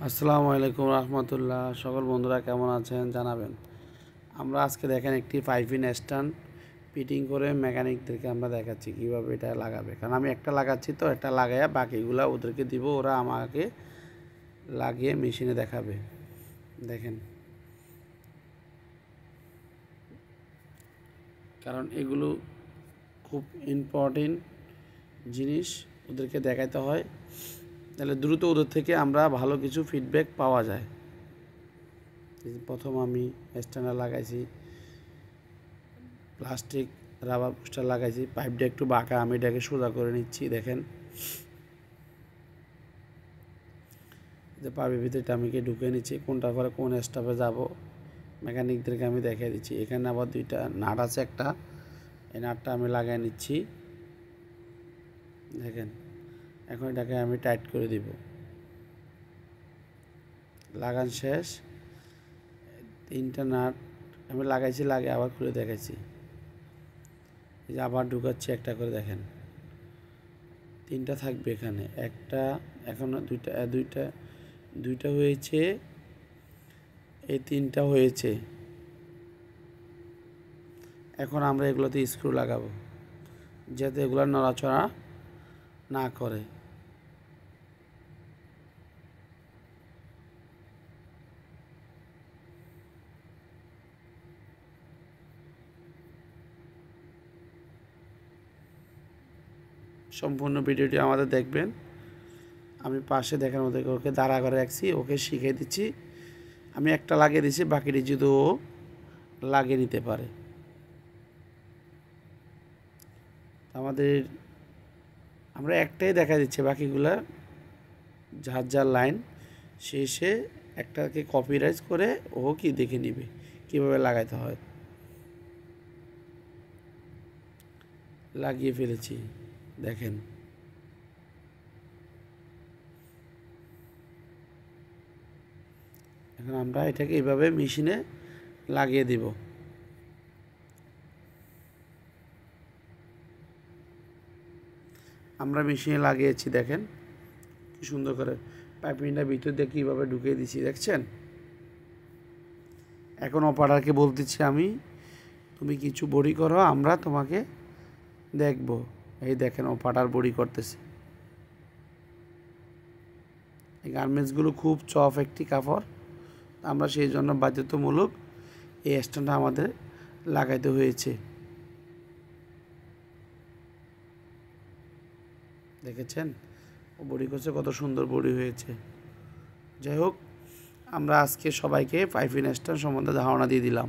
আসসালামু আলাইকুম রহমতুল্লাহ। সকল বন্ধুরা কেমন আছেন জানাবেন। আমরা আজকে দেখেন একটি পাইপিং স্ট্যান্ড ফিটিং করে মেকানিকদেরকে আমরা দেখাচ্ছি কীভাবে এটা লাগাবে। কারণ আমি একটা লাগাচ্ছি, তো একটা লাগাইয়া বাকিগুলো ওদেরকে দিব, ওরা আমাকে লাগিয়ে মেশিনে দেখাবে। দেখেন, কারণ এগুলো খুব ইম্পর্টেন্ট জিনিস, ওদেরকে দেখাতে হয়, তাহলে দ্রুত ওদের থেকে আমরা ভালো কিছু ফিডব্যাক পাওয়া যায়। প্রথম আমি স্ট্যান্ডার লাগাইছি, প্লাস্টিক রাবার পোস্টার লাগাইছি, পাইপটা একটু বাঁকা, আমি এটাকে সোজা করে নিচ্ছি। দেখেন, যে পাইপের ভিতরে টামিকে ঢুকে নিচ্ছি, কোনটা করে কোন স্টাফে যাব মেকানিকদেরকে আমি দেখিয়ে দিচ্ছি। এখানে আবার দুইটা নাট আছে, একটা এই নাটটা আমি লাগাই নিচ্ছি। দেখেন, এখন এটাকে আমি টাইট করে দিব। লাগান শেষ। তিনটা নাট আমি লাগাইছি, লাগে আবার খুলে দেখাইছি। এই যে আবার ঢুকাচ্ছি একটা করে। দেখেন, তিনটা থাকবে এখানে, একটা এখনো দুইটা হয়েছে, এই তিনটা হয়েছে। এখন আমরা এগুলোতে স্ক্রু লাগাবো যাতে এগুলো নড়াচড়া না করে। সম্পূর্ণ ভিডিওটি আমাদের দেখবেন। আমি পাশে দেখার মধ্যে ওকে দাঁড়া করে রাখছি, ওকে শিখিয়ে দিচ্ছি। আমি একটা লাগিয়ে দিচ্ছি, বাকিটি যদি ও লাগিয়ে নিতে পারে। আমরা একটাই দেখা দিচ্ছে, বাকিগুলা যার যার লাইন শেষে একটাকে কপিরাইজ করে ও কি দেখে নিবে কীভাবে লাগাইতে হয়। লাগিয়ে ফেলেছি, দেখেন। এখন আমরা এটাকে এইভাবে মেশিনে লাগিয়ে দিব। আমরা মেশিনে লাগিয়েছি, দেখেন কি সুন্দর করে পাইপিংটা ভিতর দিয়ে কীভাবে ঢুকিয়ে দিচ্ছি, দেখছেন। এখন অপারেটরকে বলতেছি আমি, তুমি কিছু বড়ি করো, আমরা তোমাকে দেখব। এই দেখেন, অপারেটর বড়ি করতেছে। এই গার্মেন্টসগুলো খুব চফ একটি কাপড়, আমরা সেই জন্য বাধ্যতামূলক এই স্ট্যান্ডটা আমাদের লাগাইতে হয়েছে। দেখেছেন ও বড়ি করছে, কত সুন্দর বড়ি হয়েছে। যাই হোক, আমরা আজকে সবাইকে পাইপিং স্ট্যান্ড সম্বন্ধে ধারণা দিয়ে দিলাম।